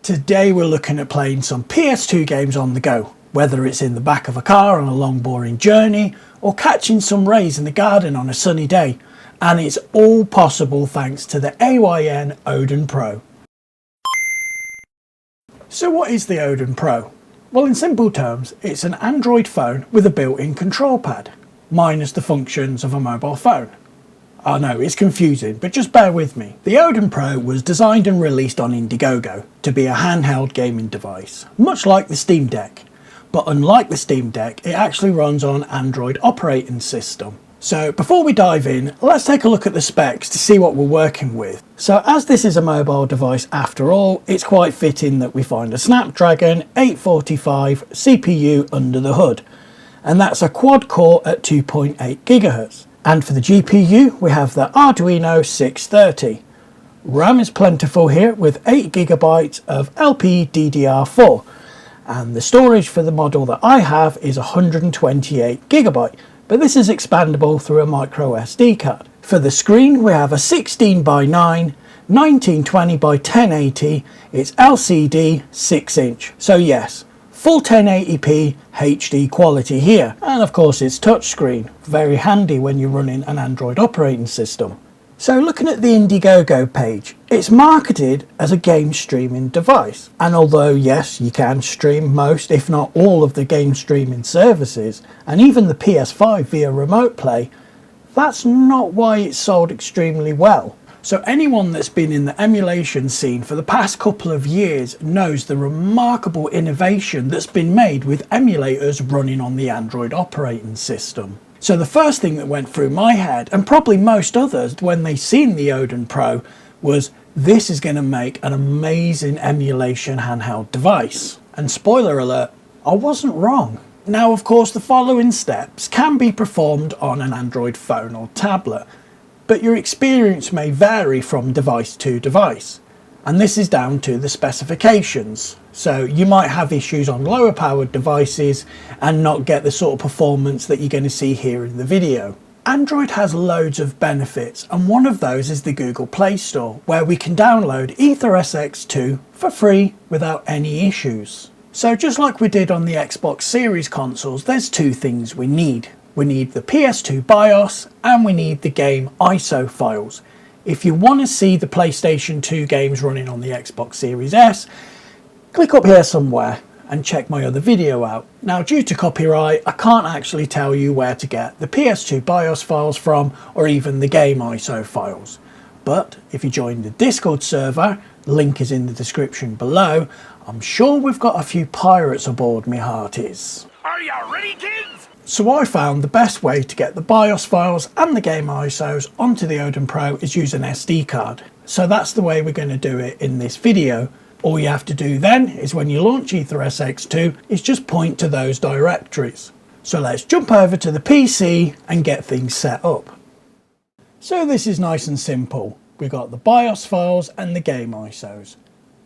Today we're looking at playing some PS2 games on the go, whether it's in the back of a car on a long boring journey or catching some rays in the garden on a sunny day, and it's all possible thanks to the AYN Odin Pro. So what is the Odin Pro? Well, in simple terms, it's an Android phone with a built-in control pad, minus the functions of a mobile phone. I know, it's confusing, but just bear with me. The Odin Pro was designed and released on Indigogo to be a handheld gaming device, much like the Steam Deck. But unlike the Steam Deck, it actually runs on Android operating system. So before we dive in, let's take a look at the specs to see what we're working with. So as this is a mobile device after all, it's quite fitting that we find a Snapdragon 845 CPU under the hood. And that's a quad core at 2.8 GHz. And for the GPU, we have the Arduino 630. RAM is plentiful here with 8GB of LPDDR4. And the storage for the model that I have is 128GB, but this is expandable through a micro SD card. For the screen, we have a 16:9, 1920x1080, it's LCD 6-inch. So yes, full 1080p HD quality here, and of course it's touchscreen, very handy when you're running an Android operating system. So looking at the Indigogo page, it's marketed as a game streaming device, and although yes, you can stream most if not all of the game streaming services and even the PS5 via remote play, that's not why it's sold extremely well. So anyone that's been in the emulation scene for the past couple of years knows the remarkable innovation that's been made with emulators running on the Android operating system. So the first thing that went through my head, and probably most others when they seen the Odin Pro, was this is going to make an amazing emulation handheld device. And spoiler alert, I wasn't wrong. Now of course the following steps can be performed on an Android phone or tablet, but your experience may vary from device to device, and this is down to the specifications. So you might have issues on lower powered devices and not get the sort of performance that you're going to see here in the video. Android has loads of benefits, and one of those is the Google Play Store, where we can download EtherSX2 for free without any issues. So just like we did on the Xbox Series consoles, there's two things we need. We need the PS2 BIOS and we need the game ISO files. If you want to see the PlayStation 2 games running on the Xbox Series S, click up here somewhere and check my other video out. Now due to copyright, I can't actually tell you where to get the PS2 BIOS files from or even the game ISO files. But if you join the Discord server, link is in the description below, I'm sure we've got a few pirates aboard, me hearties. Are you ready, kids? So I found the best way to get the BIOS files and the game ISOs onto the Odin Pro is use an SD card. So that's the way we're going to do it in this video. All you have to do then is when you launch EtherSX2 is just point to those directories. So let's jump over to the PC and get things set up. So this is nice and simple. We've got the BIOS files and the game ISOs.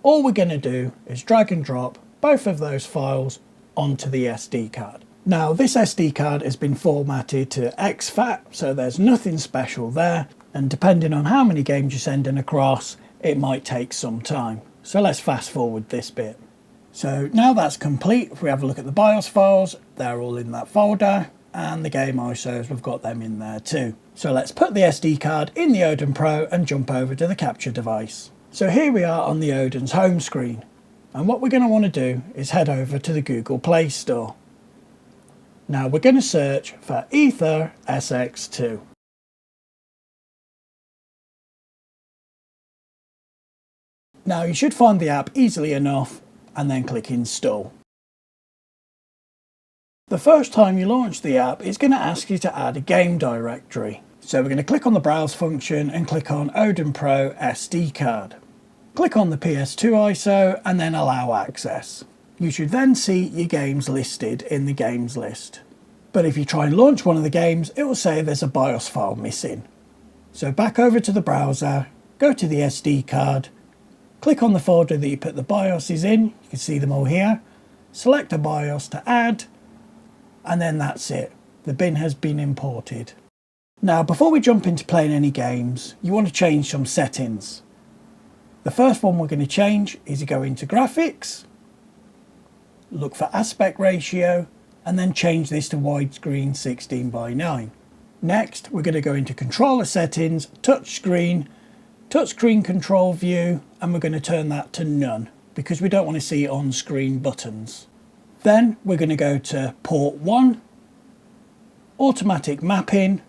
All we're going to do is drag and drop both of those files onto the SD card. Now this SD card has been formatted to exFAT, so there's nothing special there, and depending on how many games you're sending across, it might take some time. So let's fast forward this bit. So now that's complete, if we have a look at the BIOS files, they're all in that folder, and the game ISOs, we've got them in there too. So let's put the SD card in the Odin Pro and jump over to the capture device. So here we are on the Odin's home screen, and what we're going to want to do is head over to the Google Play Store. Now we're going to search for EtherSX2. Now you should find the app easily enough and then click install. The first time you launch the app, it's going to ask you to add a game directory. So we're going to click on the browse function and click on Odin Pro SD card. Click on the PS2 ISO and then allow access. You should then see your games listed in the games list. But if you try and launch one of the games, it will say there's a BIOS file missing. So back over to the browser, go to the SD card, click on the folder that you put the BIOSes in, you can see them all here, select a BIOS to add, and then that's it. The bin has been imported. Now before we jump into playing any games, you want to change some settings. The first one we're going to change is to go into graphics, look for aspect ratio, and then change this to widescreen 16:9. Next, we're going to go into controller settings, touchscreen control view, and we're going to turn that to none because we don't want to see on-screen buttons. Then we're going to go to port 1, automatic mapping,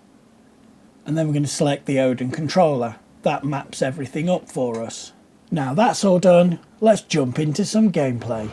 and then we're going to select the Odin controller. That maps everything up for us. Now that's all done, let's jump into some gameplay.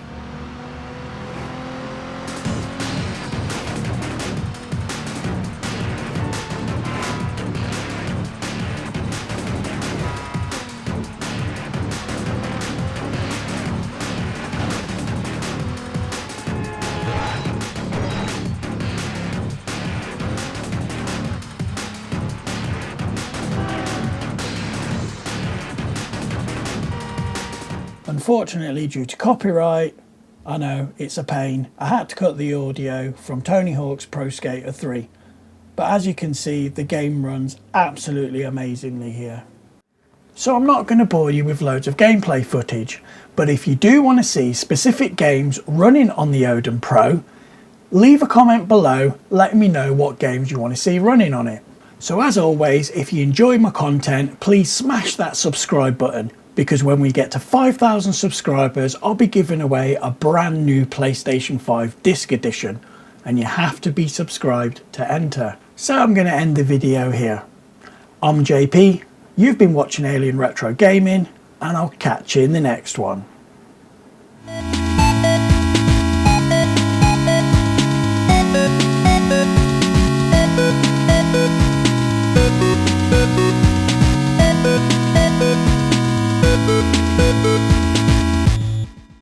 Unfortunately, due to copyright, I know it's a pain, I had to cut the audio from Tony Hawk's Pro Skater 3. But as you can see, the game runs absolutely amazingly here. So I'm not going to bore you with loads of gameplay footage, but if you do want to see specific games running on the Odin Pro, leave a comment below letting me know what games you want to see running on it. So as always, if you enjoy my content, please smash that subscribe button, because when we get to 5,000 subscribers, I'll be giving away a brand new PlayStation 5 disc edition, and you have to be subscribed to enter. So I'm going to end the video here. I'm JP, you've been watching Alien Retro Gaming, and I'll catch you in the next one. Thank you.